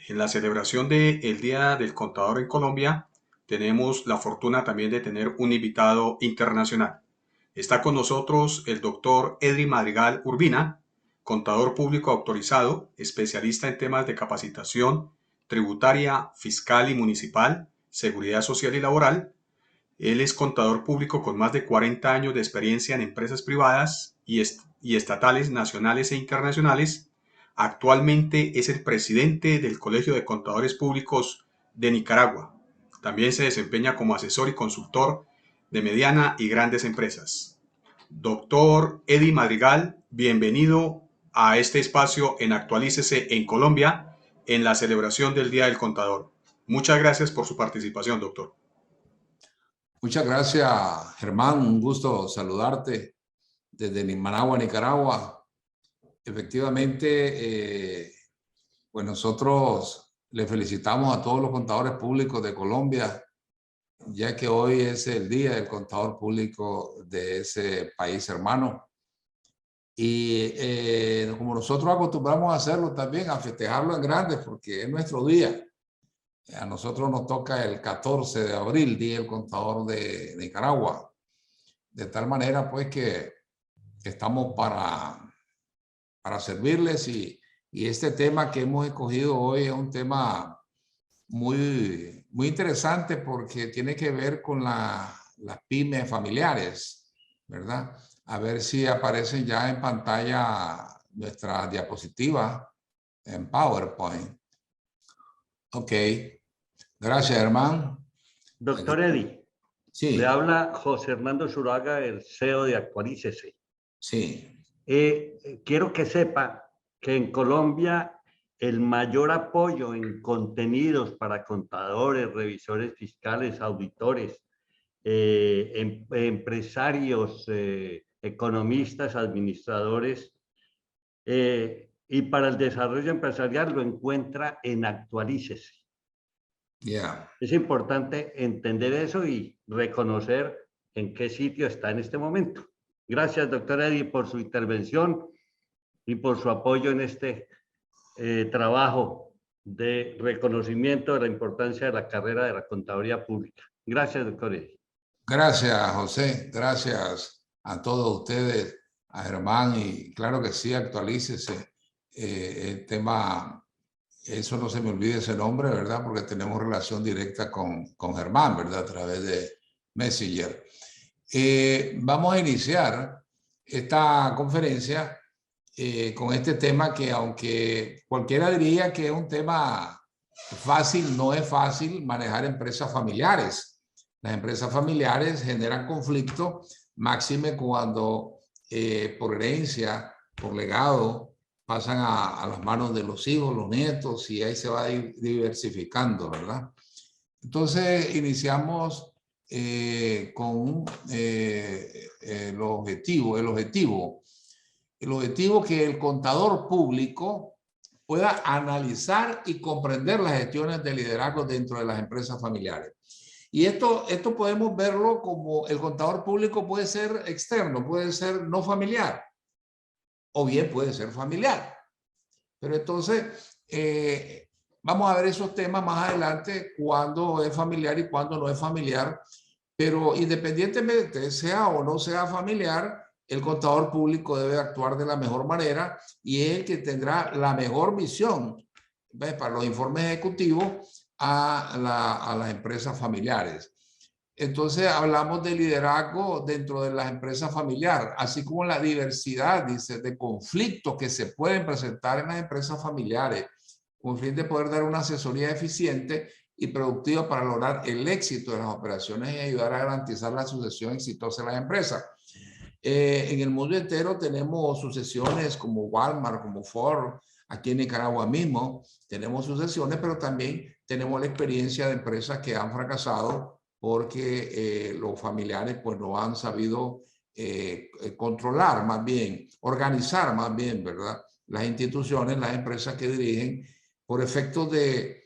En la celebración del Día del Contador en Colombia, tenemos la fortuna también de tener un invitado internacional. Está con nosotros el doctor Edry Madrigal Urbina, contador público autorizado, especialista en temas de capacitación tributaria, fiscal y municipal, seguridad social y laboral. Él es contador público con más de 40 años de experiencia en empresas privadas y estatales, nacionales e internacionales. Actualmente es el presidente del Colegio de Contadores Públicos de Nicaragua. También se desempeña como asesor y consultor de mediana y grandes empresas. Doctor Edry Madrigal, bienvenido a este espacio en Actualícese en Colombia en la celebración del Día del Contador. Muchas gracias por su participación, doctor. Muchas gracias, Germán. Un gusto saludarte desde Managua, Nicaragua. Efectivamente, pues nosotros le felicitamos a todos los contadores públicos de Colombia, ya que hoy es el Día del Contador Público de ese país hermano. Y como nosotros acostumbramos a hacerlo también, a festejarlo en grande, porque es nuestro día. A nosotros nos toca el 14 de abril, Día del Contador de Nicaragua. De tal manera, pues, que estamos para servirles y este tema que hemos escogido hoy es un tema muy interesante porque tiene que ver con las pymes familiares, ¿verdad? A ver si aparecen ya en pantalla nuestra diapositiva en PowerPoint. Ok. Gracias, hermano. Doctor Edry, le Sí, habla José Hernando Zuluaga, el CEO de Actualícese. sí. Quiero que sepa que en Colombia el mayor apoyo en contenidos para contadores, revisores fiscales, auditores, empresarios, economistas, administradores y para el desarrollo empresarial lo encuentra en Actualícese. Yeah. Es importante entender eso y reconocer en qué sitio está en este momento. Gracias, doctor Edry, por su intervención y por su apoyo en este trabajo de reconocimiento de la importancia de la carrera de la contaduría pública. Gracias, doctor Edry. Gracias, José. Gracias a todos ustedes, a Germán, y claro que sí, actualícese el tema. Eso no se me olvide ese nombre, ¿verdad? Porque tenemos relación directa con Germán, ¿verdad? A través de Messenger. Vamos a iniciar esta conferencia con este tema que, aunque cualquiera diría que es un tema fácil, no es fácil manejar empresas familiares. Las empresas familiares generan conflicto, máxime cuando por herencia, por legado, pasan a las manos de los hijos, los nietos, y ahí se va diversificando, ¿verdad? Entonces, iniciamos con el objetivo que el contador público pueda analizar y comprender las gestiones de liderazgo dentro de las empresas familiares. Y esto podemos verlo como el contador público puede ser externo, puede ser no familiar, o bien puede ser familiar. Pero entonces, vamos a ver esos temas más adelante, cuándo es familiar y cuándo no es familiar. Pero independientemente sea o no sea familiar, el contador público debe actuar de la mejor manera y es el que tendrá la mejor misión, ¿ves?, para los informes ejecutivos a las empresas familiares. Entonces hablamos de liderazgo dentro de las empresas familiares, así como la diversidad, dice, de conflictos que se pueden presentar en las empresas familiares, con el fin de poder dar una asesoría eficiente y productiva para lograr el éxito de las operaciones y ayudar a garantizar la sucesión exitosa de las empresas. En el mundo entero tenemos sucesiones como Walmart, como Ford, aquí en Nicaragua mismo tenemos sucesiones, pero también tenemos la experiencia de empresas que han fracasado porque los familiares pues no han sabido controlar más bien, organizar más bien, ¿verdad?, las instituciones, las empresas que dirigen por efectos de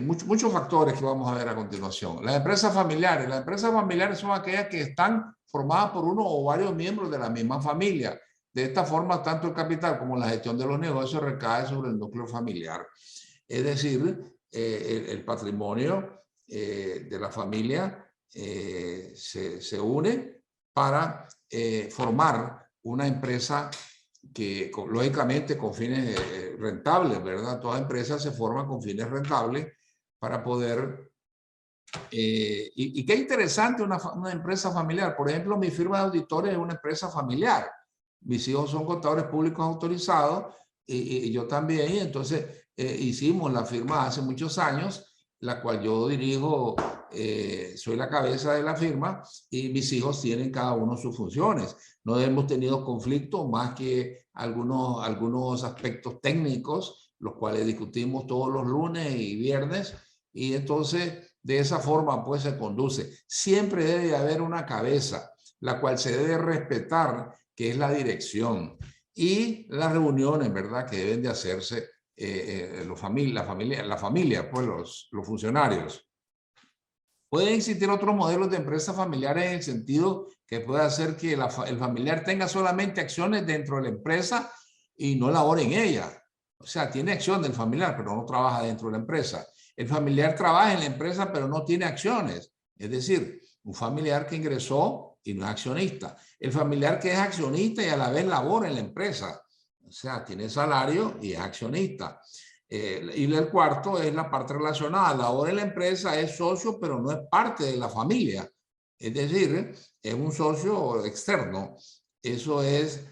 muchos factores que vamos a ver a continuación. Las empresas familiares son aquellas que están formadas por uno o varios miembros de la misma familia. De esta forma, tanto el capital como la gestión de los negocios recae sobre el núcleo familiar. Es decir, el patrimonio de la familia se une para formar una empresa que lógicamente con fines rentables, ¿verdad? Toda empresa se forma con fines rentables para poder... y qué interesante una empresa familiar. Por ejemplo, mi firma de auditores es una empresa familiar. Mis hijos son contadores públicos autorizados y yo también. Y entonces hicimos la firma hace muchos años, la cual yo dirijo, soy la cabeza de la firma y mis hijos tienen cada uno sus funciones. No hemos tenido conflictos más que algunos aspectos técnicos, los cuales discutimos todos los lunes y viernes. Y entonces, de esa forma, pues se conduce. Siempre debe haber una cabeza, la cual se debe respetar, que es la dirección. Y las reuniones, ¿verdad?, que deben de hacerse la familia, pues los funcionarios. Pueden existir otros modelos de empresas familiares en el sentido que puede hacer que el familiar tenga solamente acciones dentro de la empresa y no labore en ella. O sea, tiene acción del familiar, pero no trabaja dentro de la empresa. El familiar trabaja en la empresa, pero no tiene acciones. Es decir, un familiar que ingresó y no es accionista. El familiar que es accionista y a la vez labora en la empresa. O sea, tiene salario y es accionista. Y el cuarto es la parte relacionada. Labora en la empresa, es socio, pero no es parte de la familia. Es decir, es un socio externo. Eso es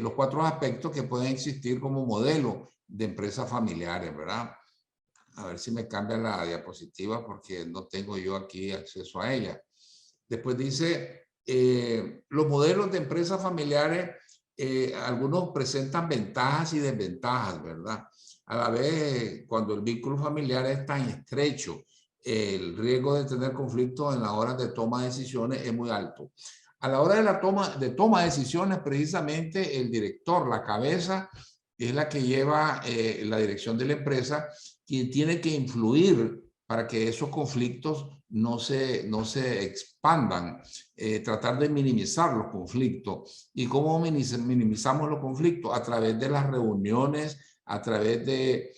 los 4 aspectos que pueden existir como modelo de empresas familiares, ¿verdad? A ver si me cambia la diapositiva porque no tengo yo aquí acceso a ella. Después dice, los modelos de empresas familiares, algunos presentan ventajas y desventajas, ¿verdad? A la vez, cuando el vínculo familiar es tan estrecho, el riesgo de tener conflictos en las horas de toma de decisiones es muy alto. A la hora de la toma de decisiones, precisamente el director, la cabeza, es la que lleva la dirección de la empresa, quien tiene que influir para que esos conflictos no se expandan, tratar de minimizar los conflictos. ¿Y cómo minimizamos los conflictos? A través de las reuniones, a través de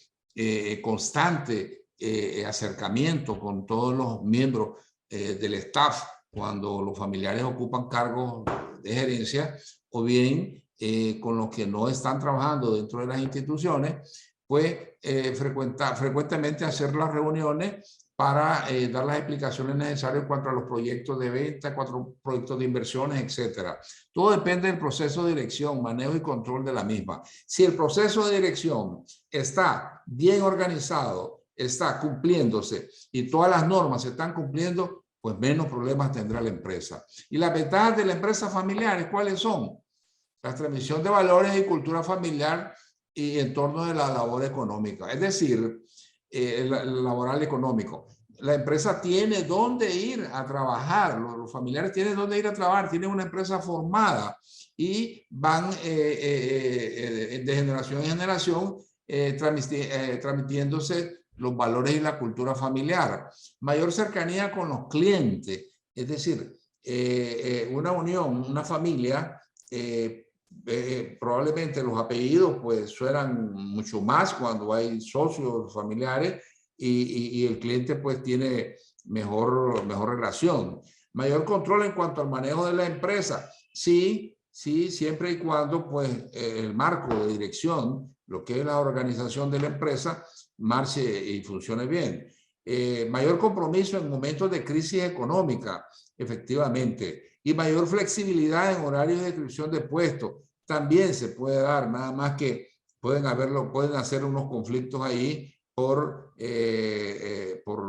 constante acercamiento con todos los miembros del staff cuando los familiares ocupan cargos de gerencia, o bien con los que no están trabajando dentro de las instituciones, pues frecuentemente hacer las reuniones para dar las explicaciones necesarias en cuanto a los proyectos de venta, proyectos de inversiones, etcétera. Todo depende del proceso de dirección, manejo y control de la misma. Si el proceso de dirección está bien organizado, está cumpliéndose y todas las normas se están cumpliendo, pues menos problemas tendrá la empresa. Y las ventajas de la empresa familiar, ¿cuáles son? La transmisión de valores y cultura familiar y en torno de la labor económica, es decir, el laboral económico. La empresa tiene dónde ir a trabajar, los familiares tienen dónde ir a trabajar, tienen una empresa formada y van de generación en generación transmitiéndose los valores y la cultura familiar. Mayor cercanía con los clientes, es decir, una unión, una familia, probablemente los apellidos pues suenan mucho más cuando hay socios familiares y el cliente pues tiene mejor relación. Mayor control en cuanto al manejo de la empresa. Sí, siempre y cuando pues el marco de dirección, lo que es la organización de la empresa, marche y funcione bien. Mayor compromiso en momentos de crisis económica, efectivamente, y mayor flexibilidad en horarios de descripción de puestos. También se puede dar, nada más que pueden hacer unos conflictos ahí por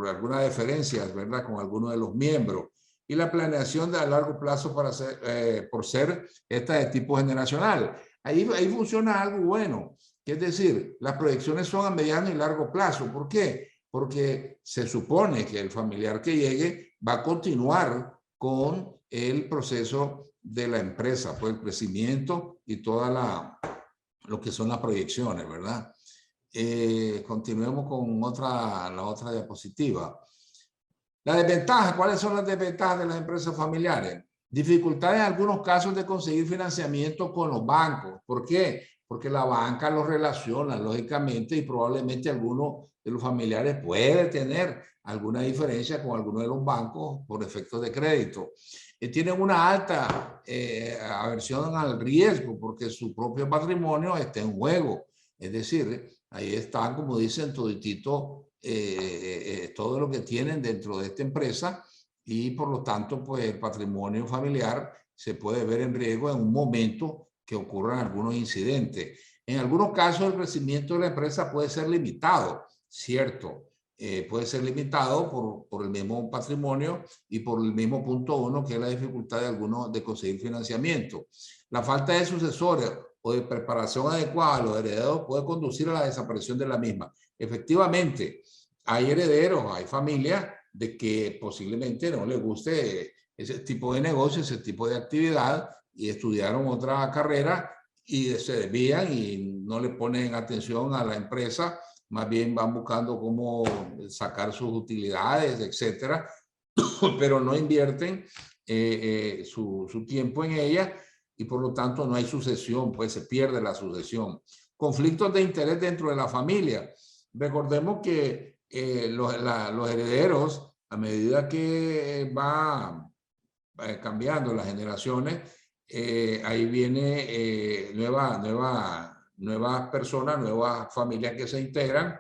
algunas diferencias, ¿verdad?, con algunos de los miembros. Y la planeación a largo plazo por ser esta de tipo generacional. Ahí funciona algo bueno, que es decir, las proyecciones son a mediano y largo plazo. ¿Por qué? Porque se supone que el familiar que llegue va a continuar con el proceso de la empresa, pues el crecimiento y toda lo que son las proyecciones, ¿verdad? Continuemos con la otra diapositiva. La desventaja, ¿cuáles son las desventajas de las empresas familiares? Dificultades en algunos casos de conseguir financiamiento con los bancos. ¿Por qué? Porque la banca los relaciona, lógicamente, y probablemente algunos de los familiares puede tener alguna diferencia con alguno de los bancos por efectos de crédito. Tienen una alta aversión al riesgo porque su propio patrimonio está en juego. Es decir, ahí están, como dicen, toditito, todo lo que tienen dentro de esta empresa y por lo tanto, pues el patrimonio familiar se puede ver en riesgo en un momento que ocurran algunos incidentes. En algunos casos, el crecimiento de la empresa puede ser limitado, cierto. Puede ser limitado por el mismo patrimonio y por el mismo punto uno, que es la dificultad de algunos de conseguir financiamiento. La falta de sucesores o de preparación adecuada a los herederos puede conducir a la desaparición de la misma. Efectivamente, hay herederos, hay familias de que posiblemente no les guste ese tipo de negocio, ese tipo de actividad y estudiaron otra carrera y se desvían y no le ponen atención a la empresa, más bien van buscando cómo sacar sus utilidades, etcétera, pero no invierten su tiempo en ella y por lo tanto no hay sucesión, pues se pierde la sucesión. Conflictos de interés dentro de la familia. Recordemos que los herederos, a medida que va cambiando las generaciones, ahí viene nuevas personas, nuevas familias que se integran,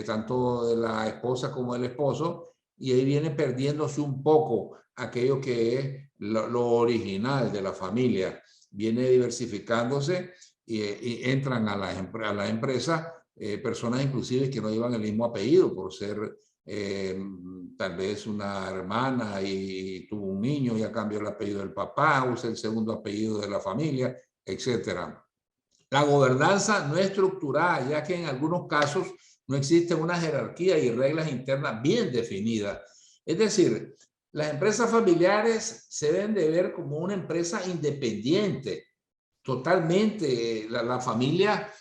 tanto de la esposa como del esposo, y ahí viene perdiéndose un poco aquello que es lo original de la familia. Viene diversificándose y entran a la empresa personas inclusive que no llevan el mismo apellido por ser tal vez una hermana y tuvo un niño y a cambio el apellido del papá, usa el segundo apellido de la familia, etcétera. La gobernanza no es estructurada, ya que en algunos casos no existe una jerarquía y reglas internas bien definidas. Es decir, las empresas familiares se deben de ver como una empresa independiente, totalmente. La familia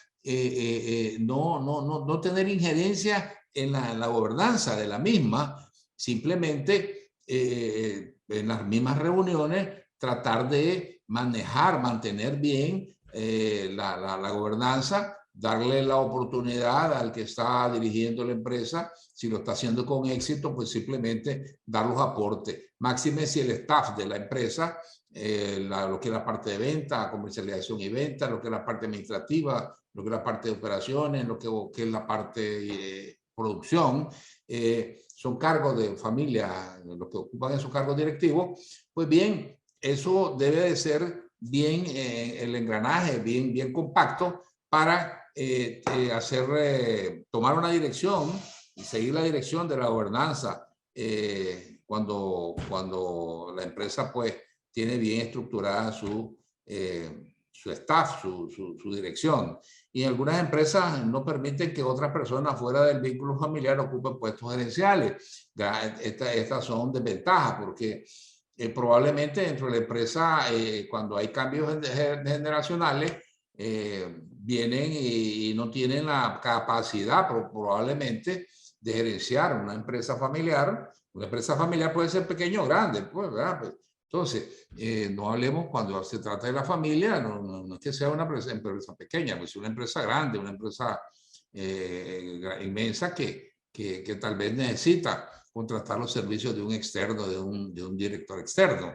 no tener injerencia en la gobernanza de la misma, simplemente en las mismas reuniones tratar de mantener bien la gobernanza, darle la oportunidad al que está dirigiendo la empresa, si lo está haciendo con éxito, pues simplemente dar los aportes. Máxime si el staff de la empresa, lo que es la parte de venta, comercialización y venta, lo que es la parte administrativa, lo que es la parte de operaciones, lo que es la parte de producción, son cargos de familia, los que ocupan esos cargos directivos, pues bien, eso debe de ser bien el engranaje, bien compacto para tomar una dirección y seguir la dirección de la gobernanza cuando la empresa pues tiene bien estructurada su staff, su dirección. Y en algunas empresas no permiten que otras personas fuera del vínculo familiar ocupen puestos gerenciales. Estas son desventajas porque probablemente dentro de la empresa, cuando hay cambios generacionales, vienen y no tienen la capacidad probablemente de gerenciar una empresa familiar. Una empresa familiar puede ser pequeño o grande, pues, ¿verdad? Pues, entonces, no hablemos cuando se trata de la familia, no es que sea una empresa pequeña, pues una empresa grande, una empresa inmensa que tal vez necesita contratar los servicios de un externo, de un director externo.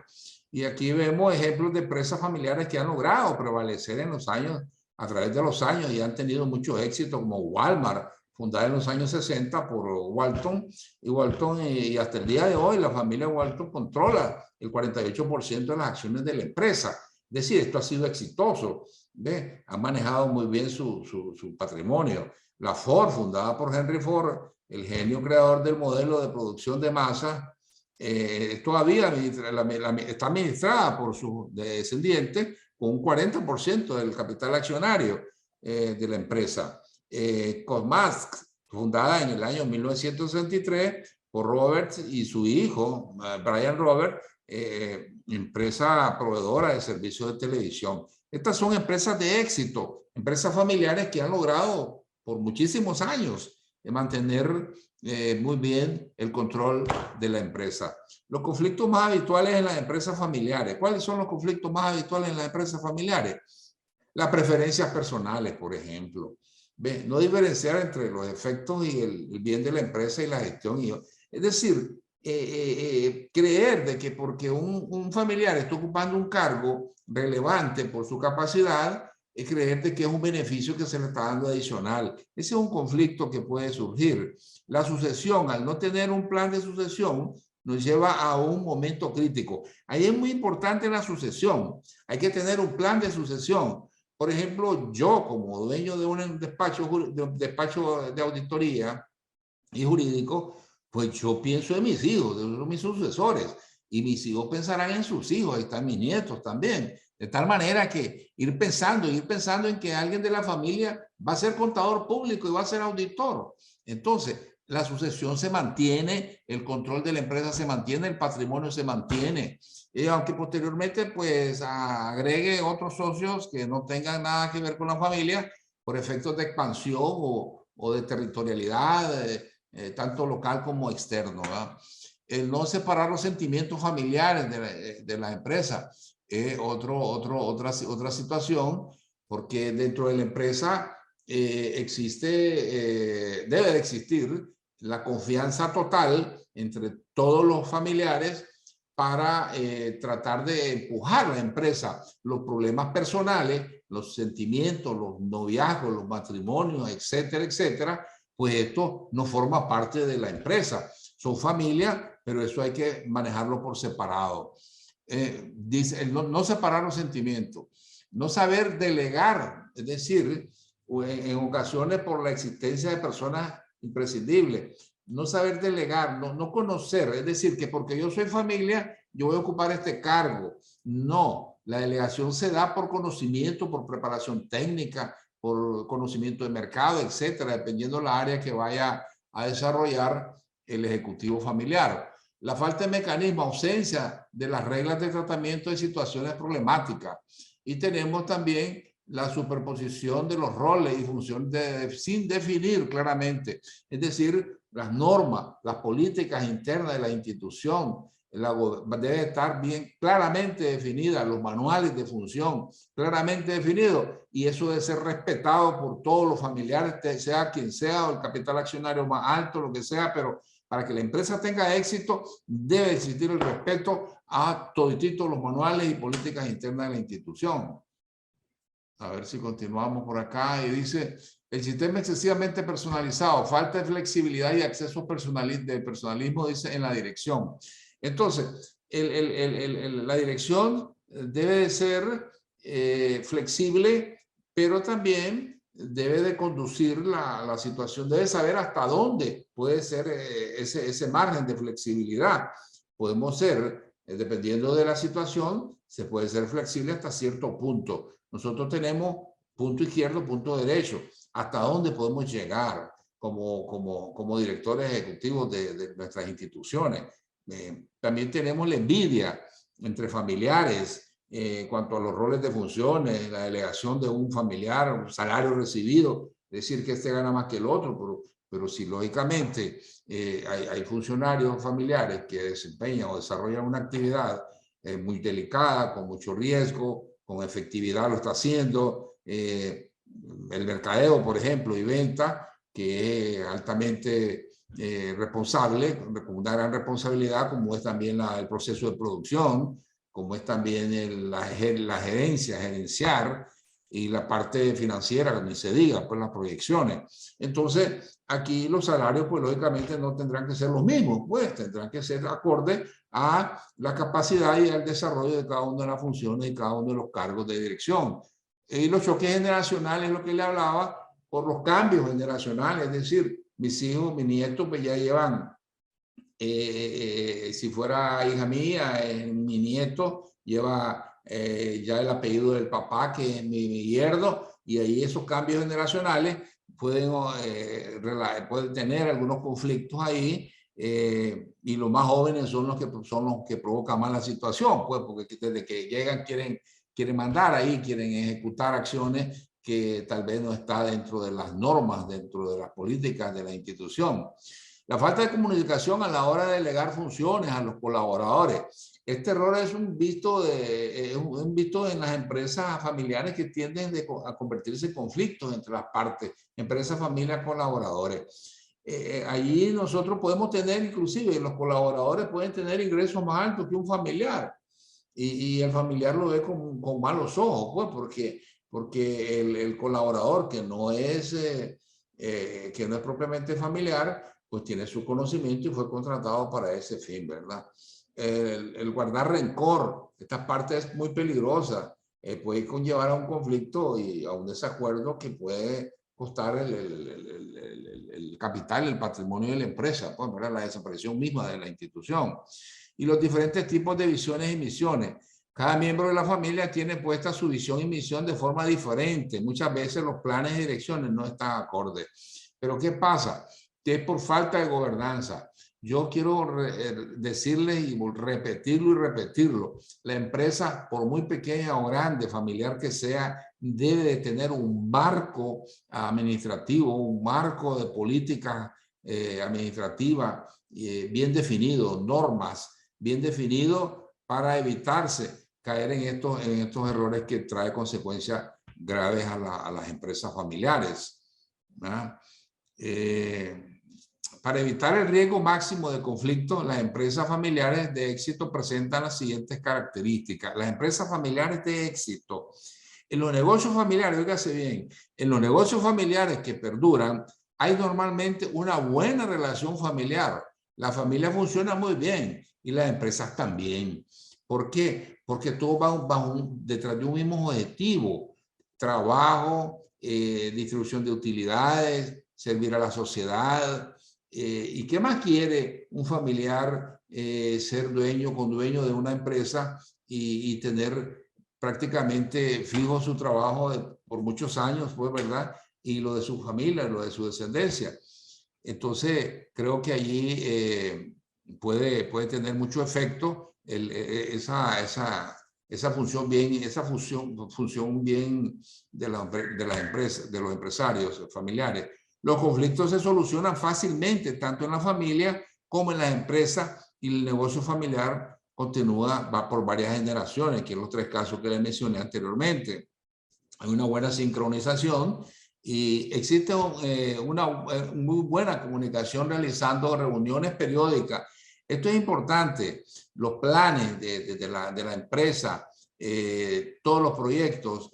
Y aquí vemos ejemplos de empresas familiares que han logrado prevalecer en los años, a través de los años, y han tenido mucho éxito, como Walmart, fundada en los años 60 por Walton, y hasta el día de hoy la familia Walton controla el 48% de las acciones de la empresa. Es decir, esto ha sido exitoso, ¿ve? Han manejado muy bien su patrimonio. La Ford, fundada por Henry Ford, el genio creador del modelo de producción de masa, todavía está administrada por sus descendientes con un 40% del capital accionario de la empresa. Cosmax, fundada en el año 1963 por Robert y su hijo, Brian Robert, empresa proveedora de servicios de televisión. Estas son empresas de éxito, empresas familiares que han logrado por muchísimos años mantener muy bien el control de la empresa. Los conflictos más habituales en las empresas familiares. ¿Cuáles son los conflictos más habituales en las empresas familiares? Las preferencias personales, por ejemplo. ¿Ve? No diferenciar entre los efectos y el bien de la empresa y la gestión. Es decir, creer de que porque un familiar está ocupando un cargo relevante por su capacidad, es creer de que es un beneficio que se le está dando adicional. Ese es un conflicto que puede surgir. La sucesión, al no tener un plan de sucesión, nos lleva a un momento crítico. Ahí es muy importante la sucesión. Hay que tener un plan de sucesión. Por ejemplo, yo como dueño de un despacho de auditoría y jurídico, pues yo pienso en mis hijos, de mis sucesores, y mis hijos pensarán en sus hijos, ahí están mis nietos también. De tal manera que ir pensando en que alguien de la familia va a ser contador público y va a ser auditor. Entonces, la sucesión se mantiene, el control de la empresa se mantiene, el patrimonio se mantiene. Aunque posteriormente pues agregue otros socios que no tengan nada que ver con la familia por efectos de expansión o de territorialidad, tanto local como externo, ¿verdad? El no separar los sentimientos familiares de la empresa es otra situación, porque dentro de la empresa debe de existir la confianza total entre todos los familiares para tratar de empujar la empresa. Los problemas personales, los sentimientos, los noviazgos, los matrimonios, etcétera, etcétera, pues esto no forma parte de la empresa. Son familias, pero eso hay que manejarlo por separado. Dice, no separar los sentimientos, no saber delegar, es decir, en ocasiones por la existencia de personas imprescindibles, no saber delegar, no conocer, es decir, que porque yo soy familia, yo voy a ocupar este cargo. No, la delegación se da por conocimiento, por preparación técnica, por conocimiento de mercado, etcétera, dependiendo de la área que vaya a desarrollar el ejecutivo familiar. La falta de mecanismo, ausencia de las reglas de tratamiento de situaciones problemáticas. Y tenemos también la superposición de los roles y funciones sin definir claramente. Es decir, las normas, las políticas internas de la institución, debe estar bien claramente definida, los manuales de función claramente definidos, y eso debe ser respetado por todos los familiares, sea quien sea, o el capital accionario más alto, lo que sea, pero para que la empresa tenga éxito, debe existir el respeto a todititos los manuales y políticas internas de la institución. A ver si continuamos por acá. Y dice, el sistema excesivamente personalizado, falta de flexibilidad y acceso de personalismo, dice, en la dirección. Entonces, la dirección debe de ser flexible, pero también debe de conducir la situación, debe saber hasta dónde puede ser ese margen de flexibilidad. Podemos ser, dependiendo de la situación, se puede ser flexible hasta cierto punto. Nosotros tenemos punto izquierdo, punto derecho. ¿Hasta dónde podemos llegar como directores ejecutivos de nuestras instituciones? También tenemos la envidia entre familiares, en cuanto a los roles de funciones, la delegación de un familiar, un salario recibido, decir que este gana más que el otro, pero si lógicamente hay funcionarios familiares que desempeñan o desarrollan una actividad muy delicada, con mucho riesgo, con efectividad lo está haciendo, el mercadeo, por ejemplo, y venta, que es altamente responsable, con una gran responsabilidad, como es también el proceso de producción, como es también la gerencia, gerenciar, y la parte financiera, ni se diga, pues las proyecciones. Entonces, aquí los salarios, pues lógicamente no tendrán que ser los mismos, pues tendrán que ser acorde a la capacidad y al desarrollo de cada una de las funciones y cada uno de los cargos de dirección. Y los choques generacionales, lo que le hablaba, por los cambios generacionales, es decir, mis hijos, mis nietos, pues ya llevan, si fuera hija mía, mi nieto lleva ya el apellido del papá, que es mi yerno, y ahí esos cambios generacionales pueden tener algunos conflictos ahí, y los más jóvenes son los que provocan más la situación, pues, porque desde que llegan quieren mandar ahí, quieren ejecutar acciones que tal vez no está dentro de las normas, dentro de las políticas de la institución. La falta de comunicación a la hora de delegar funciones a los colaboradores. Este error es un visto en las empresas familiares que tienden a convertirse en conflictos entre las partes, empresas, familias, colaboradores. Allí nosotros podemos tener, inclusive los colaboradores pueden tener ingresos más altos que un familiar, y el familiar lo ve con malos ojos, pues, porque el colaborador que no es propiamente familiar, pues tiene su conocimiento y fue contratado para ese fin, ¿verdad? El guardar rencor, esta parte es muy peligrosa, puede conllevar a un conflicto y a un desacuerdo que puede costar el capital, el patrimonio de la empresa, pues, ¿verdad? La desaparición misma de la institución. Y los diferentes tipos de visiones y misiones. Cada miembro de la familia tiene puesta su visión y misión de forma diferente. Muchas veces los planes y direcciones no están acordes. Pero ¿qué pasa? Que es por falta de gobernanza. Yo quiero decirles y repetirlo y repetirlo. La empresa, por muy pequeña o grande, familiar que sea, debe de tener un marco administrativo, un marco de política administrativa bien definido, normas bien definido para evitarse caer en estos errores que trae consecuencias graves a las empresas familiares. Para evitar el riesgo máximo de conflicto, las empresas familiares de éxito presentan las siguientes características. Las empresas familiares de éxito. En los negocios familiares, óigase bien, en los negocios familiares que perduran, hay normalmente una buena relación familiar. La familia funciona muy bien y las empresas también. ¿Por qué? Porque todo va detrás de un mismo objetivo. Trabajo, distribución de utilidades, servir a la sociedad. ¿Y qué más quiere un familiar ser dueño de una empresa y tener prácticamente fijo su trabajo por muchos años, pues, ¿verdad? Y lo de su familia, lo de su descendencia. Entonces, creo que allí puede tener mucho efecto esa función bien de las empresas, de los empresarios familiares. Los conflictos se solucionan fácilmente, tanto en la familia como en las empresas, y el negocio familiar va por varias generaciones, que en los 3 casos que les mencioné anteriormente. Hay una buena sincronización y existe una muy buena comunicación realizando reuniones periódicas. Esto es importante. Los planes de la empresa, todos los proyectos,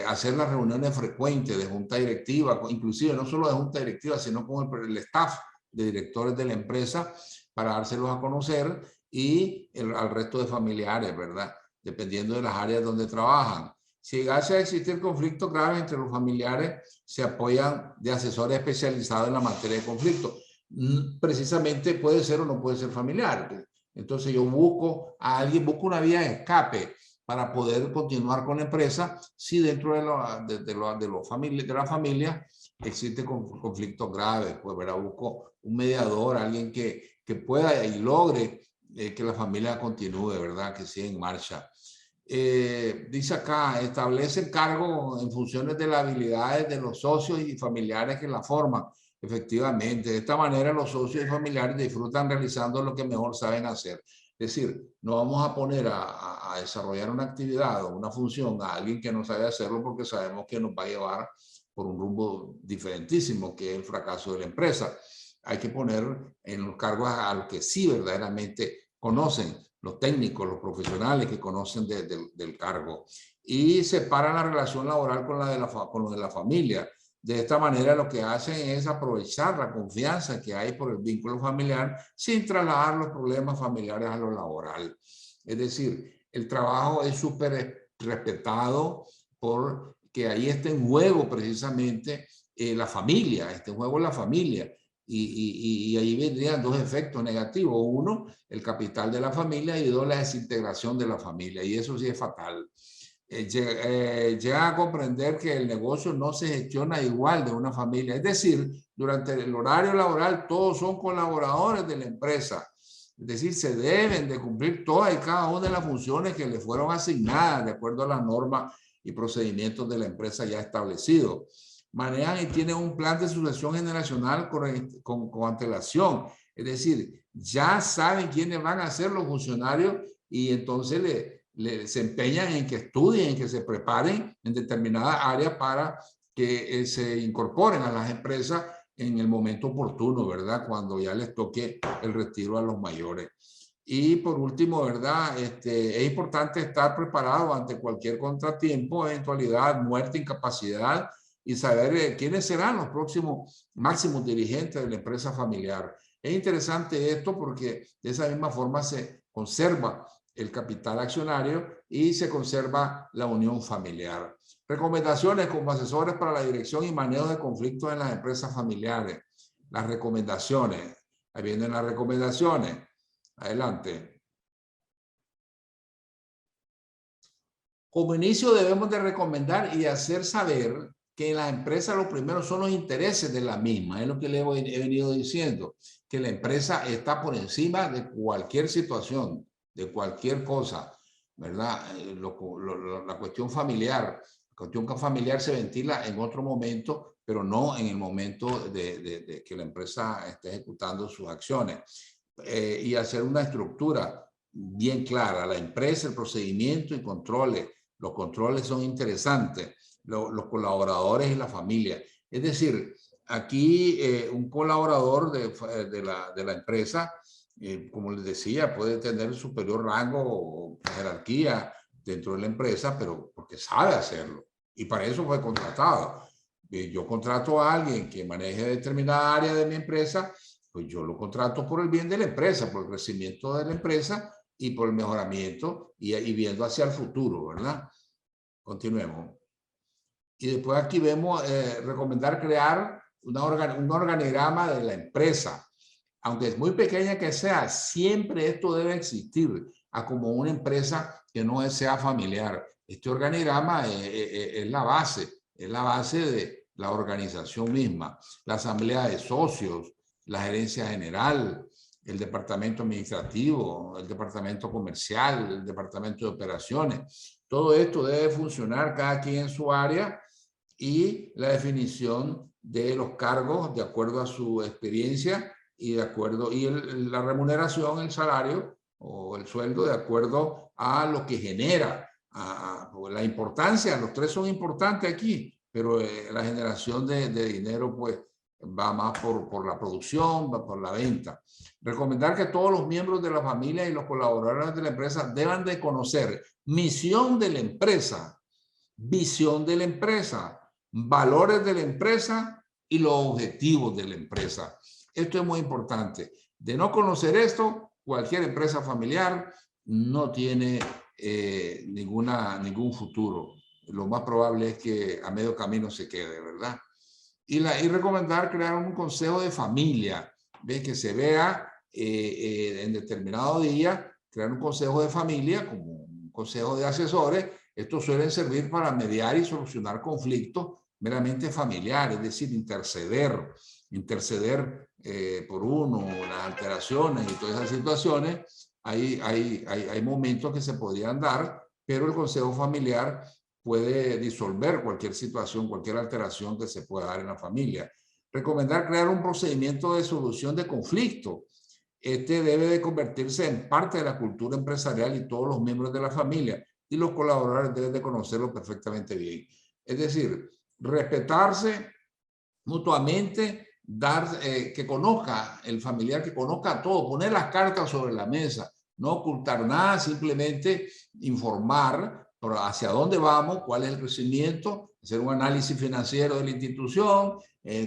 hacer las reuniones frecuentes de junta directiva, inclusive no solo de junta directiva, sino con el staff de directores de la empresa, para dárselos a conocer, y al resto de familiares, ¿verdad? Dependiendo de las áreas donde trabajan. Si llegase a existir conflictos graves entre los familiares, se apoyan de asesores especializados en la materia de conflicto. Precisamente puede ser o no puede ser familiar. Entonces yo busco a alguien, busco una vía de escape para poder continuar con la empresa si dentro de la familia existen conflictos graves. Pues, ¿verdad? Busco un mediador, alguien que pueda y logre que la familia continúe, ¿verdad? Que siga en marcha. Dice acá, establece el cargo en funciones de las habilidades de los socios y familiares que la forman. Efectivamente, de esta manera los socios y familiares disfrutan realizando lo que mejor saben hacer. Es decir, no vamos a poner a desarrollar una actividad o una función a alguien que no sabe hacerlo, porque sabemos que nos va a llevar por un rumbo diferentísimo, que es el fracaso de la empresa. Hay que poner en los cargos a los que sí verdaderamente conocen, los técnicos, los profesionales que conocen del cargo, y separan la relación laboral con lo de la familia. De esta manera lo que hacen es aprovechar la confianza que hay por el vínculo familiar sin trasladar los problemas familiares a lo laboral. Es decir, el trabajo es súper respetado porque ahí está en juego precisamente la familia, está en juego la familia. Y ahí vendrían 2 efectos negativos. 1, el capital de la familia, y 2, la desintegración de la familia. Y eso sí es fatal. Llega a comprender que el negocio no se gestiona igual de una familia. Es decir, durante el horario laboral todos son colaboradores de la empresa. Es decir, se deben de cumplir todas y cada una de las funciones que le fueron asignadas de acuerdo a las normas y procedimientos de la empresa ya establecidos. manejan y tienen un plan de sucesión generacional con antelación. Es decir, ya saben quiénes van a ser los funcionarios y entonces se empeñan en que estudien, en que se preparen en determinadas áreas para que se incorporen a las empresas en el momento oportuno, ¿verdad? Cuando ya les toque el retiro a los mayores. Y por último, ¿verdad? Es importante estar preparado ante cualquier contratiempo, eventualidad, muerte, incapacidad y saber quiénes serán los próximos máximos dirigentes de la empresa familiar. Es interesante esto porque de esa misma forma se conserva el capital accionario y se conserva la unión familiar. Recomendaciones como asesores para la dirección y manejo de conflictos en las empresas familiares. Las recomendaciones. Ahí vienen las recomendaciones. Adelante. Como inicio debemos de recomendar y hacer saber que en la empresa lo primero son los intereses de la misma. Es lo que le he venido diciendo, que la empresa está por encima de cualquier situación, de cualquier cosa, ¿verdad? La cuestión familiar. La cuestión familiar se ventila en otro momento, pero no en el momento de que la empresa esté ejecutando sus acciones. Y hacer una estructura bien clara, la empresa, el procedimiento y controles. Los controles son interesantes, los colaboradores y la familia. Es decir, aquí un colaborador de la empresa, como les decía, puede tener superior rango o jerarquía dentro de la empresa, pero porque sabe hacerlo. Y para eso fue contratado. Yo contrato a alguien que maneje determinada área de mi empresa, pues yo lo contrato por el bien de la empresa, por el crecimiento de la empresa y por el mejoramiento y viendo hacia el futuro, ¿verdad? Continuemos. Y después aquí vemos recomendar crear un organigrama de la empresa. Aunque es muy pequeña que sea, siempre esto debe existir como una empresa que no sea familiar. Este organigrama es la base de la organización misma. La asamblea de socios, la gerencia general, el departamento administrativo, el departamento comercial, el departamento de operaciones. Todo esto debe funcionar cada quien en su área y la definición de los cargos de acuerdo a su experiencia y de acuerdo la remuneración, el salario o el sueldo de acuerdo a lo que genera, la importancia. Los tres son importantes aquí, pero la generación de dinero pues va más por la producción, va por la venta. Recomendar que todos los miembros de la familia y los colaboradores de la empresa deban de conocer misión de la empresa, visión de la empresa, valores de la empresa y los objetivos de la empresa. Esto es muy importante. De no conocer esto, cualquier empresa familiar no tiene ningún futuro. Lo más probable es que a medio camino se quede, ¿verdad? Y recomendar crear un consejo de familia, ¿ves? Que se vea en determinado día, crear un consejo de familia como un consejo de asesores. Estos suelen servir para mediar y solucionar conflictos meramente familiares, es decir, interceder por uno, las alteraciones y todas esas situaciones. Hay momentos que se podrían dar, pero el consejo familiar puede disolver cualquier situación, cualquier alteración que se pueda dar en la familia. Recomendar crear un procedimiento de solución de conflicto. Este debe de convertirse en parte de la cultura empresarial y todos los miembros de la familia y los colaboradores deben de conocerlo perfectamente bien. Es decir, respetarse mutuamente, que conozca el familiar, que conozca todo, poner las cartas sobre la mesa, no ocultar nada, simplemente informar hacia dónde vamos, cuál es el crecimiento, hacer un análisis financiero de la institución,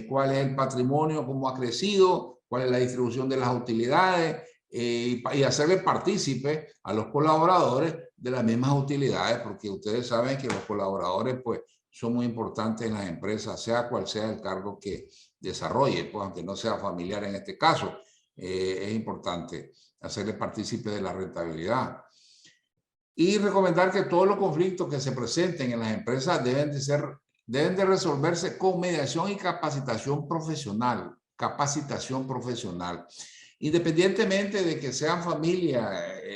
cuál es el patrimonio, cómo ha crecido, cuál es la distribución de las utilidades y hacerle partícipe a los colaboradores de las mismas utilidades, porque ustedes saben que los colaboradores pues son muy importantes en las empresas, sea cual sea el cargo que desarrolle, pues aunque no sea familiar en este caso, es importante hacerle partícipe de la rentabilidad. Y recomendar que todos los conflictos que se presenten en las empresas deben de resolverse con mediación y capacitación profesional. Independientemente de que sean familia,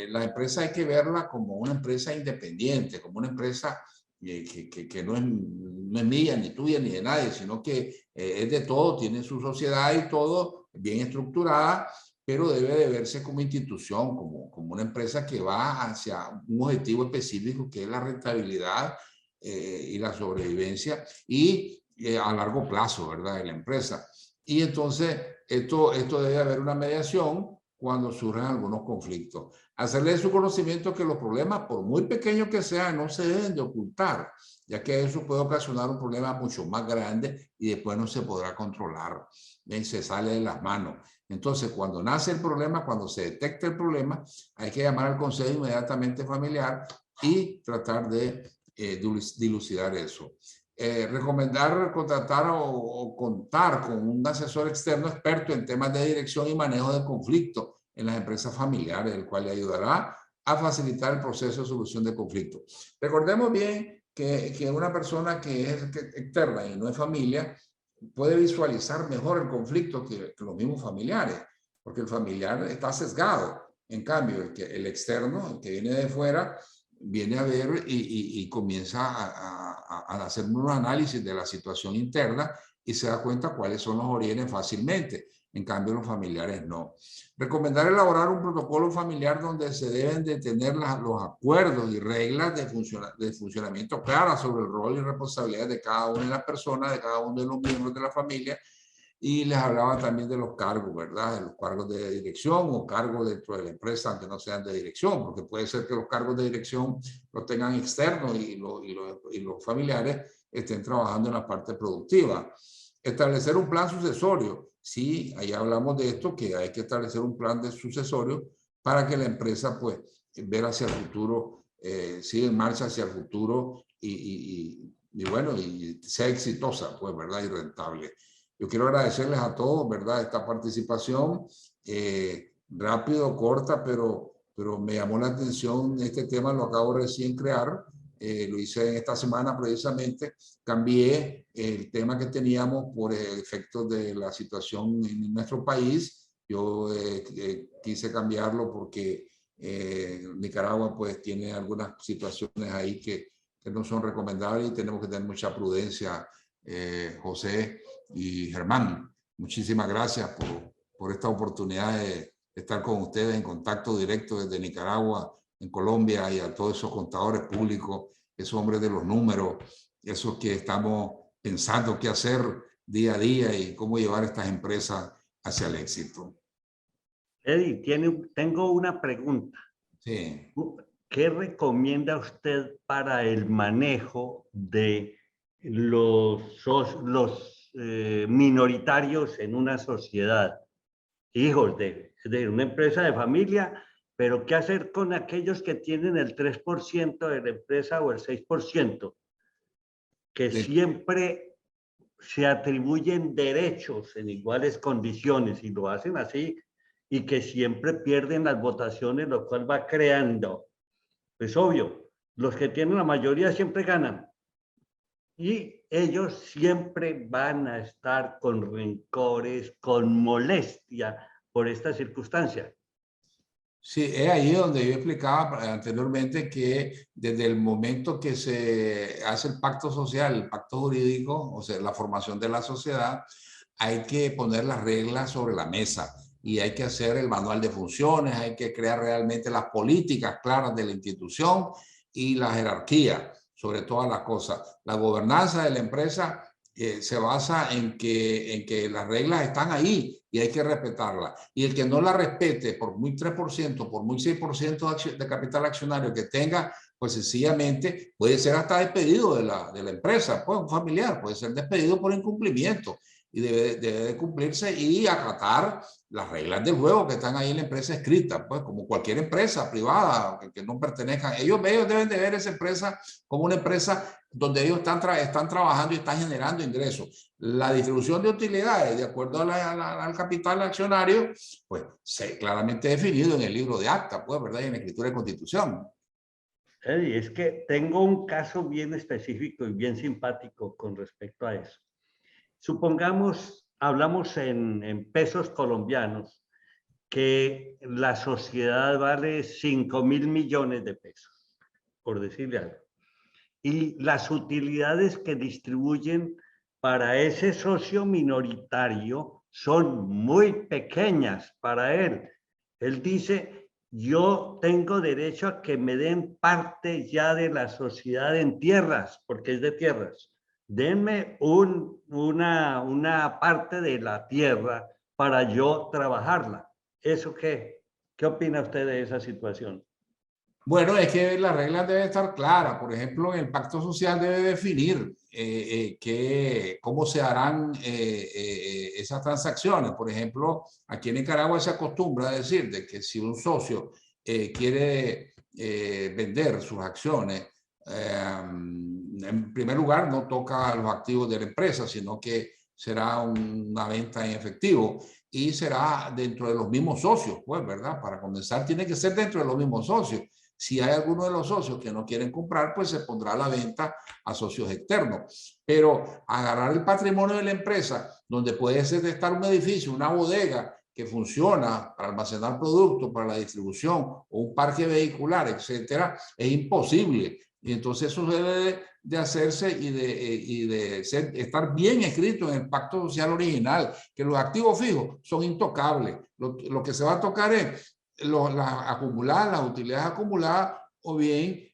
la empresa hay que verla como una empresa independiente, como una empresa que no es mía, ni tuya, ni de nadie, sino que es de todo, tiene su sociedad y todo bien estructurada, pero debe de verse como institución, como una empresa que va hacia un objetivo específico, que es la rentabilidad y la sobrevivencia y a largo plazo, ¿verdad?, de la empresa. Y entonces esto debe haber una mediación cuando surjan algunos conflictos. Hacerle de su conocimiento que los problemas, por muy pequeños que sean, no se deben de ocultar, ya que eso puede ocasionar un problema mucho más grande y después no se podrá controlar. ¿Ven? Se sale de las manos. Entonces, cuando nace el problema, cuando se detecta el problema, hay que llamar al consejo inmediatamente familiar y tratar de dilucidar eso. Recomendar contratar o contar con un asesor externo experto en temas de dirección y manejo de conflictos en las empresas familiares, el cual le ayudará a facilitar el proceso de solución de conflictos. Recordemos bien que una persona que es externa y no es familia puede visualizar mejor el conflicto que los mismos familiares, porque el familiar está sesgado. En cambio, el externo, el que viene de fuera, viene a ver y comienza a hacer un análisis de la situación interna y se da cuenta cuáles son los orígenes fácilmente. En cambio, los familiares no. Recomendar elaborar un protocolo familiar donde se deben de tener los acuerdos y reglas de funcionamiento claras sobre el rol y responsabilidades de cada una de las personas, de cada uno de los miembros de la familia. Y les hablaba también de los cargos, ¿verdad? De los cargos de dirección o cargos dentro de la empresa, aunque no sean de dirección, porque puede ser que los cargos de dirección los tengan externos y los familiares estén trabajando en la parte productiva. Establecer un plan sucesorio. Sí, ahí hablamos de esto, que hay que establecer un plan de sucesorio para que la empresa, pues, ver hacia el futuro, siga en marcha hacia el futuro y bueno, y sea exitosa, pues, ¿verdad? Y rentable. Yo quiero agradecerles a todos, ¿verdad?, esta participación, rápido, corta, pero me llamó la atención este tema, lo acabo recién crear, lo hice en esta semana precisamente, cambié el tema que teníamos por efectos de la situación en nuestro país, yo quise cambiarlo porque Nicaragua pues tiene algunas situaciones ahí que no son recomendables y tenemos que tener mucha prudencia, José y Germán. Muchísimas gracias por esta oportunidad de estar con ustedes en contacto directo desde Nicaragua, en Colombia, y a todos esos contadores públicos, esos hombres de los números, esos que estamos pensando qué hacer día a día y cómo llevar estas empresas hacia el éxito. Eddie, tengo una pregunta. Sí. ¿Qué recomienda usted para el manejo de los minoritarios en una sociedad? Hijos de una empresa de familia, pero ¿qué hacer con aquellos que tienen el 3% de la empresa o el 6%? Que Sí. siempre se atribuyen derechos en iguales condiciones y lo hacen así, y que siempre pierden las votaciones, lo cual va creando, pues obvio, los que tienen la mayoría siempre ganan y ellos siempre van a estar con rencores, con molestia por esta circunstancia. Sí, es ahí donde yo explicaba anteriormente que desde el momento que se hace el pacto social, el pacto jurídico, o sea, la formación de la sociedad, hay que poner las reglas sobre la mesa y hay que hacer el manual de funciones, hay que crear realmente las políticas claras de la institución y la jerarquía sobre todas las cosas. La gobernanza de la empresa se basa en que las reglas están ahí y hay que respetarlas. Y el que no la respete, por muy 3%, por muy 6% de capital accionario que tenga, pues sencillamente puede ser hasta despedido de la empresa, pues un familiar puede ser despedido por incumplimiento y debe de cumplirse y acatar las reglas del juego que están ahí en la empresa escritas, pues como cualquier empresa privada que no pertenezcan. Ellos deben de ver esa empresa como una empresa donde ellos están trabajando y están generando ingresos. La distribución de utilidades, de acuerdo al capital accionario, pues claramente definido en el libro de acta, pues, ¿verdad? Y en la escritura de constitución. Eddie, es que tengo un caso bien específico y bien simpático con respecto a eso. Supongamos, hablamos en pesos colombianos, que la sociedad vale 5.000 millones de pesos, por decirle algo. y las utilidades que distribuyen para ese socio minoritario son muy pequeñas para él. Él dice, yo tengo derecho a que me den parte ya de la sociedad en tierras, porque es de tierras. Denme una parte de la tierra para yo trabajarla. ¿Eso qué? ¿Qué opina usted de esa situación? Bueno, es que las reglas deben estar claras. Por ejemplo, el pacto social debe definir cómo se harán esas transacciones. Por ejemplo, aquí en Nicaragua se acostumbra a decir de que si un socio quiere vender sus acciones, en primer lugar, no toca los activos de la empresa, sino que será una venta en efectivo y será dentro de los mismos socios, pues, ¿verdad? Para comenzar, tiene que ser dentro de los mismos socios. Si hay alguno de los socios que no quieren comprar, pues se pondrá a la venta a socios externos. Pero agarrar el patrimonio de la empresa, donde puede ser de estar un edificio, una bodega que funciona para almacenar productos, para la distribución, o un parque vehicular, etcétera, es imposible. Y entonces eso debe de hacerse y de estar bien escrito en el pacto social original, que los activos fijos son intocables. Lo que se va a tocar es las utilidades acumuladas, o bien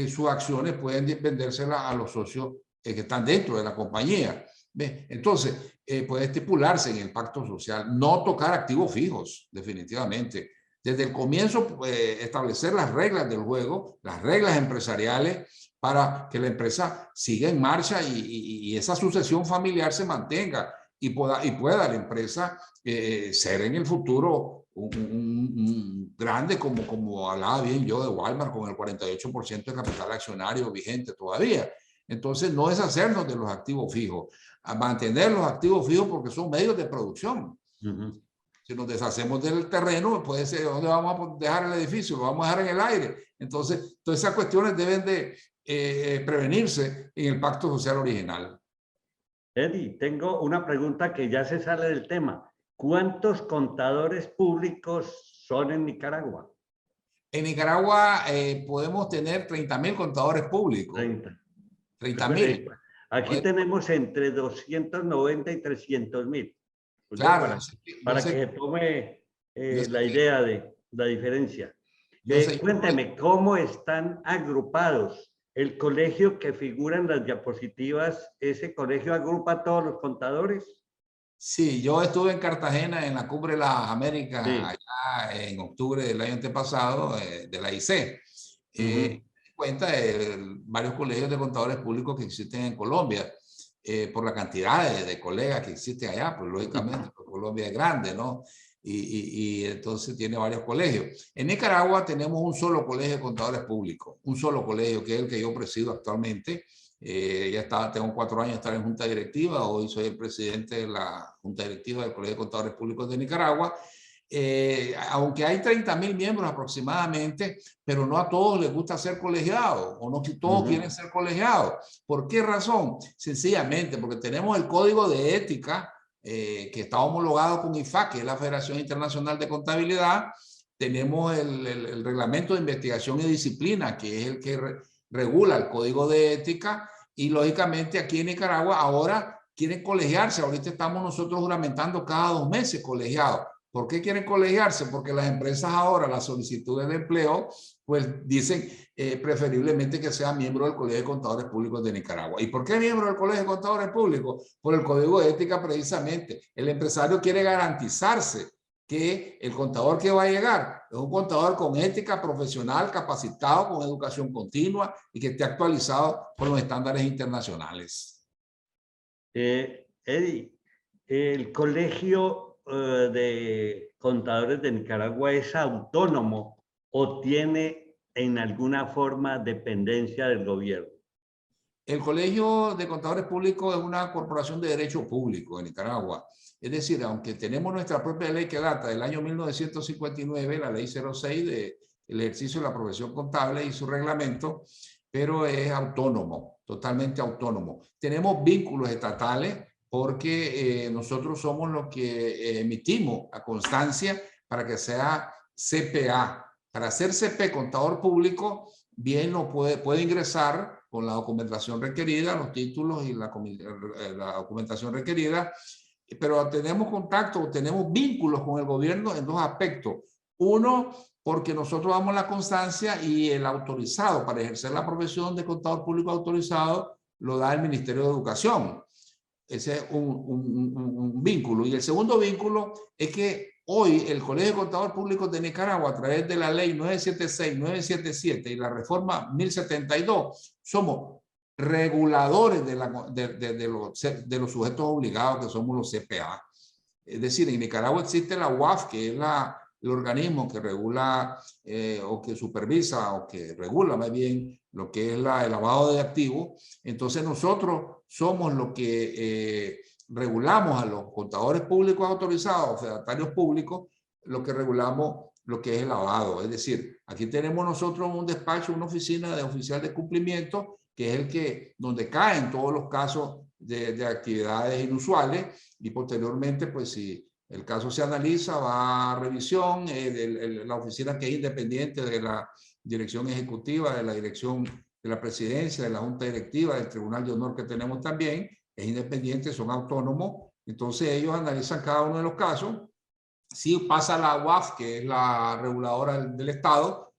sus acciones pueden vendérselas a los socios que están dentro de la compañía. ¿Ve? Entonces, puede estipularse en el pacto social no tocar activos fijos, definitivamente. Desde el comienzo, establecer las reglas del juego, las reglas empresariales, para que la empresa siga en marcha y esa sucesión familiar se mantenga y pueda la empresa ser en el futuro un grande, como hablaba bien yo de Walmart, con el 48% de capital accionario vigente todavía. Entonces, no es hacernos de los activos fijos, a mantener los activos fijos porque son medios de producción. Si nos deshacemos del terreno, puede ser, ¿dónde vamos a dejar el edificio? Lo vamos a dejar en el aire. Entonces, todas esas cuestiones deben de prevenirse en el pacto social original. Eddie, tengo una pregunta que ya se sale del tema. ¿Cuántos contadores públicos son en Nicaragua? En Nicaragua podemos tener 30.000 contadores públicos. 30.000. Aquí tenemos entre 290 y 300.000. Claro. Para que se tome la idea de la diferencia. Cuénteme, ¿cómo están agrupados? El colegio que figura en las diapositivas, ¿ese colegio agrupa a todos los contadores? Sí, yo estuve en Cartagena en la Cumbre de las Américas, Sí. allá en octubre del año antepasado, de la IC. Cuenta de varios colegios de contadores públicos que existen en Colombia, por la cantidad de colegas que existen allá, pues lógicamente, porque Colombia es grande, ¿no? Y entonces tiene varios colegios. En Nicaragua tenemos un solo colegio de contadores públicos, un solo colegio, que es el que yo presido actualmente. Tengo 4 años de estar en junta directiva, hoy soy el presidente de la junta directiva del Colegio de Contadores Públicos de Nicaragua. Aunque hay 30.000 miembros aproximadamente, pero no a todos les gusta ser colegiados, o no todos quieren ser colegiados. ¿Por qué razón? Sencillamente porque tenemos el código de ética que está homologado con IFAC, que es la Federación Internacional de Contabilidad. Tenemos el reglamento de investigación y disciplina, que es el que regula el código de ética, y lógicamente aquí en Nicaragua ahora quieren colegiarse. Ahorita estamos nosotros juramentando cada 2 meses colegiados. ¿Por qué quieren colegiarse? Porque las empresas ahora, las solicitudes de empleo, pues dicen preferiblemente que sea miembro del Colegio de Contadores Públicos de Nicaragua. ¿Y por qué miembro del Colegio de Contadores Públicos? Por el Código de Ética, precisamente. El empresario quiere garantizarse que el contador que va a llegar es un contador con ética profesional, capacitado, con educación continua y que esté actualizado con los estándares internacionales. Eddie, el Colegio de Contadores de Nicaragua es autónomo o tiene en alguna forma dependencia del gobierno. El Colegio de Contadores Públicos es una corporación de derecho público en Nicaragua. Es decir, aunque tenemos nuestra propia ley que data del año 1959, la ley 06 del ejercicio de la profesión contable y su reglamento, pero es autónomo, totalmente autónomo. Tenemos vínculos estatales porque nosotros somos los que emitimos la constancia para que sea CPA. Para ser CP, contador público, bien lo puede ingresar con la documentación requerida, los títulos y la documentación requerida, pero tenemos contacto, tenemos vínculos con el gobierno en dos aspectos. Uno, porque nosotros damos la constancia y el autorizado para ejercer la profesión de contador público autorizado lo da el Ministerio de Educación. Ese es un vínculo. Y el segundo vínculo es que hoy el Colegio de Contadores Públicos de Nicaragua, a través de la ley 976, 977 y la reforma 1072, somos reguladores de los sujetos obligados que somos los CPA. Es decir, en Nicaragua existe la UAF, que es el organismo que regula o que supervisa o que regula más bien lo que es el lavado de activos. Entonces nosotros somos los que regulamos a los contadores públicos autorizados, fedatarios públicos, lo que regulamos lo que es el lavado. Es decir, aquí tenemos nosotros un despacho, una oficina de oficial de cumplimiento, que es el que, donde caen todos los casos de actividades inusuales, y posteriormente, pues si el caso se analiza, va a revisión, la oficina que es independiente de la dirección ejecutiva, de la dirección de la presidencia, de la junta directiva, del tribunal de honor que tenemos también, es independiente, son autónomos, entonces ellos analizan cada uno de los casos. Si pasa la UAF, que es la reguladora del Estado,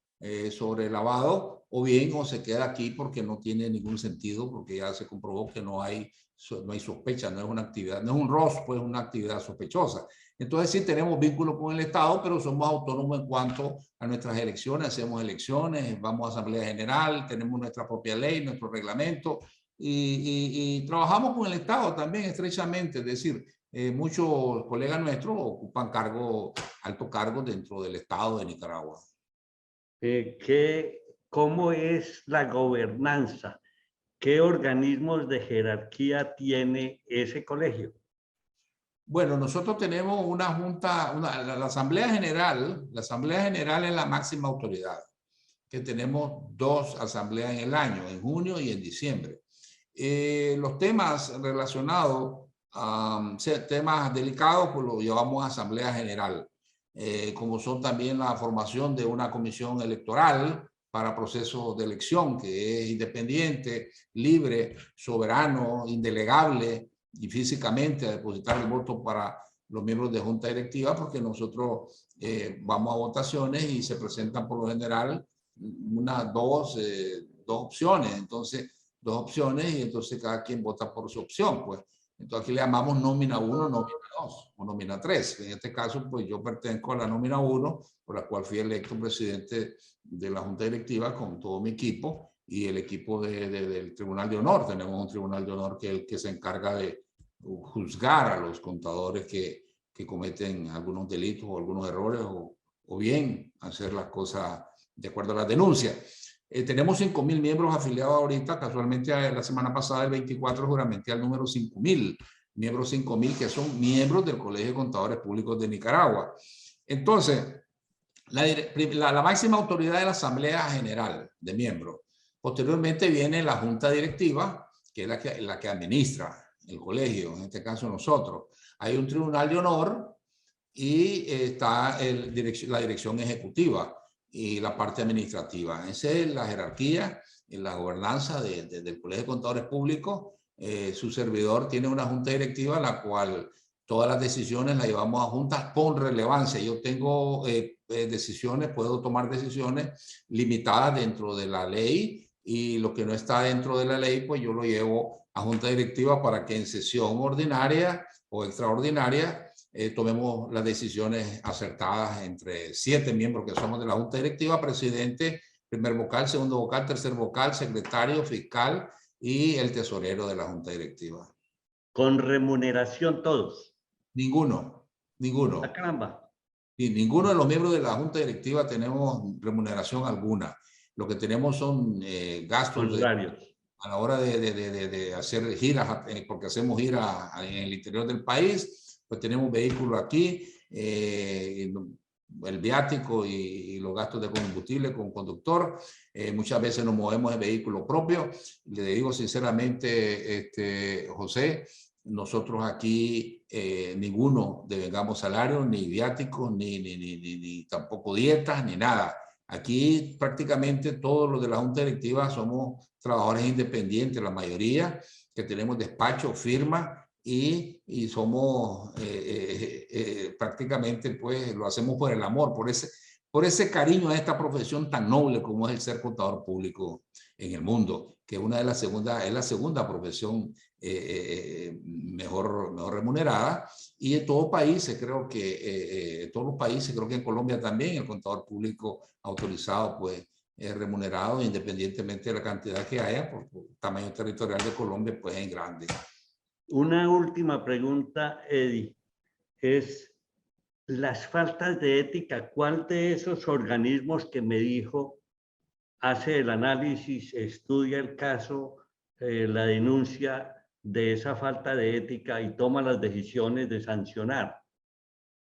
sobre el lavado, o bien o se queda aquí porque no tiene ningún sentido, porque ya se comprobó que no hay sospecha, no es una actividad, no es un ROS, pues una actividad sospechosa. Entonces sí tenemos vínculo con el Estado, pero somos autónomos en cuanto a nuestras elecciones, hacemos elecciones, vamos a Asamblea General, tenemos nuestra propia ley, nuestro reglamento, y trabajamos con el Estado también estrechamente, es decir, muchos colegas nuestros ocupan alto cargo dentro del Estado de Nicaragua. ¿Cómo es la gobernanza? ¿Qué organismos de jerarquía tiene ese colegio? Bueno, nosotros tenemos una junta, la Asamblea General. La Asamblea General es la máxima autoridad, que tenemos 2 asambleas en el año, en junio y en diciembre. Los temas relacionados a temas delicados, pues los llevamos a Asamblea General, como son también la formación de una comisión electoral para procesos de elección, que es independiente, libre, soberano, indelegable, y físicamente a depositar el voto para los miembros de junta directiva, porque nosotros vamos a votaciones y se presentan por lo general dos opciones. Entonces, 2 opciones, y entonces cada quien vota por su opción, pues. Entonces aquí le llamamos nómina 1, nómina 2 o nómina 3. En este caso, pues yo pertenezco a la nómina 1, por la cual fui electo presidente de la junta directiva con todo mi equipo y el equipo del Tribunal de Honor. Tenemos un Tribunal de Honor que es el que se encarga de juzgar a los contadores que cometen algunos delitos o algunos errores, o bien hacer las cosas de acuerdo a las denuncias. Tenemos 5.000 miembros afiliados ahorita. Casualmente la semana pasada, el 24, juramenté al número 5.000. Miembros 5.000 que son miembros del Colegio de Contadores Públicos de Nicaragua. Entonces, la máxima autoridad de la Asamblea General de miembros. Posteriormente viene la Junta Directiva, que es la que administra el colegio, en este caso nosotros. Hay un Tribunal de Honor y está la Dirección Ejecutiva y la parte administrativa. Esa es la jerarquía y la gobernanza del Colegio de Contadores Públicos. Su servidor tiene una junta directiva en la cual todas las decisiones las llevamos a juntas con relevancia. Yo tengo decisiones, puedo tomar decisiones limitadas dentro de la ley, y lo que no está dentro de la ley, pues yo lo llevo a junta directiva para que en sesión ordinaria o extraordinaria tomemos las decisiones acertadas entre 7 miembros que somos de la junta directiva: presidente, primer vocal, segundo vocal, tercer vocal, secretario, fiscal y el tesorero de la junta directiva. ¿Con remuneración todos? Ninguno. ¡Ah, caramba! Y ninguno de los miembros de la junta directiva tenemos remuneración alguna. Lo que tenemos son gastos a la hora de hacer giras, porque hacemos giras en el interior del país. Pues tenemos vehículos aquí, el viático y los gastos de combustible con conductor. Muchas veces nos movemos en vehículo propio. Le digo sinceramente, José, nosotros aquí ninguno devengamos salarios, ni viáticos, ni tampoco dietas, ni nada. Aquí prácticamente todos los de la Junta Directiva somos trabajadores independientes, la mayoría, que tenemos despacho, firma y somos prácticamente, pues lo hacemos por el amor, por ese cariño a esta profesión tan noble como es el ser contador público en el mundo, que una de las es la segunda profesión mejor remunerada, y en todo país, creo que en todos los países, creo que en Colombia también el contador público autorizado pues es remunerado independientemente de la cantidad que haya, porque el tamaño territorial de Colombia pues es grande. Una última pregunta, Eddie, es las faltas de ética. ¿Cuál de esos organismos que me dijo hace el análisis, estudia el caso, la denuncia de esa falta de ética y toma las decisiones de sancionar?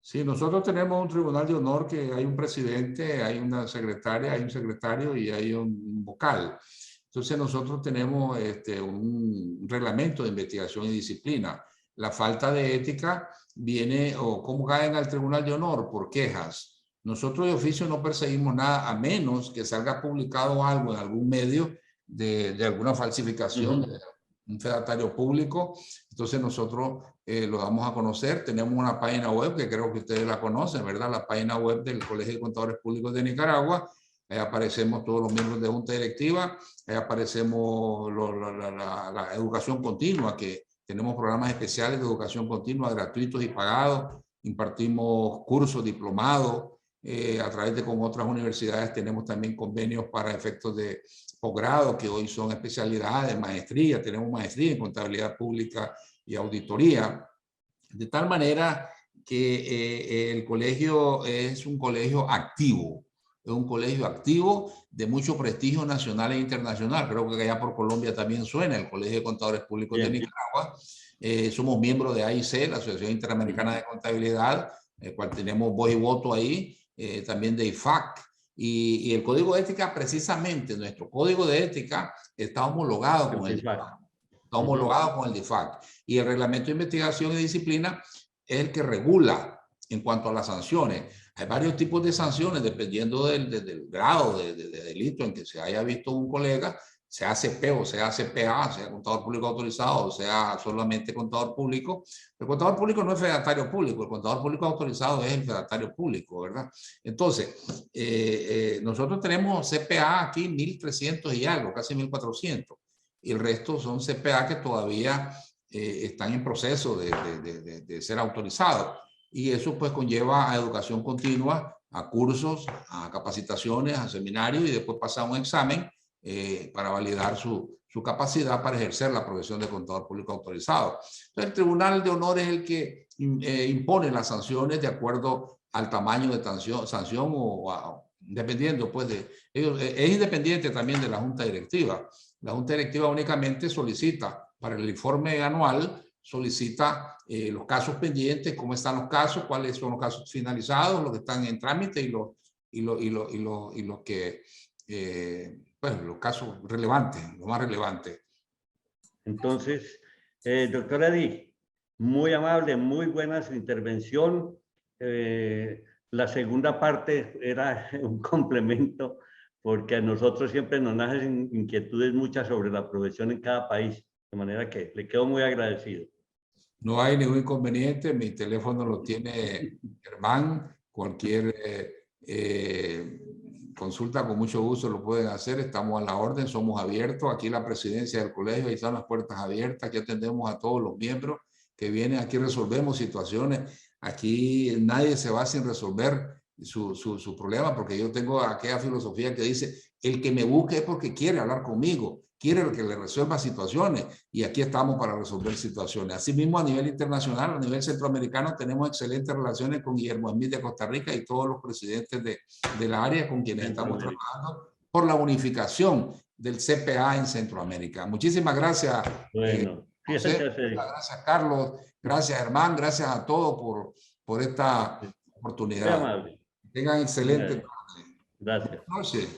Sí, nosotros tenemos un tribunal de honor que hay un presidente, hay una secretaria, hay un secretario y hay un vocal. Entonces nosotros tenemos un reglamento de investigación y disciplina. La falta de ética viene, o cómo caen al tribunal de honor, por quejas. Nosotros de oficio no perseguimos nada a menos que salga publicado algo en algún medio de alguna falsificación de un fedatario público. Entonces nosotros lo damos a conocer. Tenemos una página web que creo que ustedes la conocen, ¿verdad? La página web del Colegio de Contadores Públicos de Nicaragua. Ahí aparecemos todos los miembros de junta directiva, ahí aparecemos la educación continua, que tenemos programas especiales de educación continua gratuitos y pagados, impartimos cursos diplomados, a través de con otras universidades tenemos también convenios para efectos de posgrado, que hoy son especialidades, maestría, tenemos maestría en contabilidad pública y auditoría, de tal manera que el colegio es un colegio activo. Es un colegio activo de mucho prestigio nacional e internacional. Creo que allá por Colombia también suena el Colegio de Contadores Públicos de Nicaragua. Somos miembros de AIC, la Asociación Interamericana de Contabilidad, el cual tenemos voz y voto ahí, también de IFAC. Y el Código de Ética, precisamente, nuestro Código de Ética está homologado con el IFAC. Está homologado con el DIFAC. Y el Reglamento de Investigación y Disciplina es el que regula en cuanto a las sanciones. Hay varios tipos de sanciones dependiendo del grado de delito en que se haya visto un colega, sea CP o sea CPA, sea contador público autorizado o sea solamente contador público. El contador público no es fedatario público, el contador público autorizado es el fedatario público, ¿verdad? Entonces, nosotros tenemos CPA aquí 1.300 y algo, casi 1.400. Y el resto son CPA que todavía están en proceso de ser autorizados. Y eso pues conlleva a educación continua, a cursos, a capacitaciones, a seminarios, y después pasa un examen para validar su capacidad para ejercer la profesión de contador público autorizado. Entonces, el Tribunal de Honor es el que impone las sanciones de acuerdo al tamaño de sanción o dependiendo pues de ellos. Es independiente también de la Junta Directiva. La Junta Directiva únicamente solicita para el informe anual, solicita los casos pendientes, cómo están los casos, cuáles son los casos finalizados, los que están en trámite y los que, bueno, los casos relevantes, lo más relevante. Entonces, doctor Eddie, muy amable, muy buena su intervención. La segunda parte era un complemento, porque a nosotros siempre nos nacen inquietudes muchas sobre la profesión en cada país, de manera que le quedo muy agradecido. No hay ningún inconveniente, mi teléfono lo tiene Germán, cualquier consulta con mucho gusto lo pueden hacer, estamos a la orden, somos abiertos, aquí la presidencia del colegio, ahí están las puertas abiertas, aquí atendemos a todos los miembros que vienen, aquí resolvemos situaciones, aquí nadie se va sin resolver su problema, porque yo tengo aquella filosofía que dice, el que me busque es porque quiere hablar conmigo, quiere que le resuelva situaciones, y aquí estamos para resolver situaciones. Asimismo, a nivel internacional, a nivel centroamericano, tenemos excelentes relaciones con Guillermo Smith de Costa Rica y todos los presidentes de la área con quienes estamos trabajando por la unificación del CPA en Centroamérica. Muchísimas gracias. Bueno, gracias, Carlos. Gracias, Germán. Gracias a todos por esta oportunidad. Muy amable. Tengan excelente Gracias. noche.